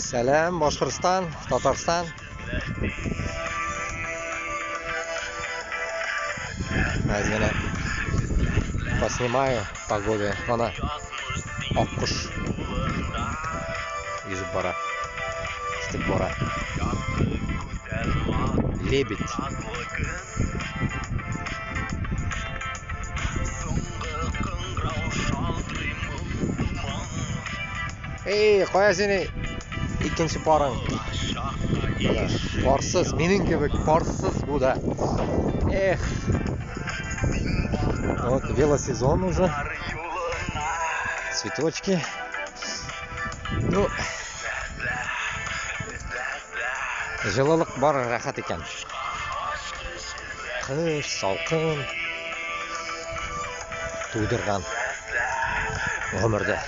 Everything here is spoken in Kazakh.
Салам, Башкортостан, Татарстан. Азгина поснимаю погоду. Ана аккуш yüzüp бара. Штык бара. Лебедь. Эй, қоя сені ikkinchi парың. Парсыз, менің кебек парсыз bu да. Эх. Вот велосезон уже. Цветочки. Ну, жылылық бар, рахат екен. Қыш, салқын тудырған өмірді.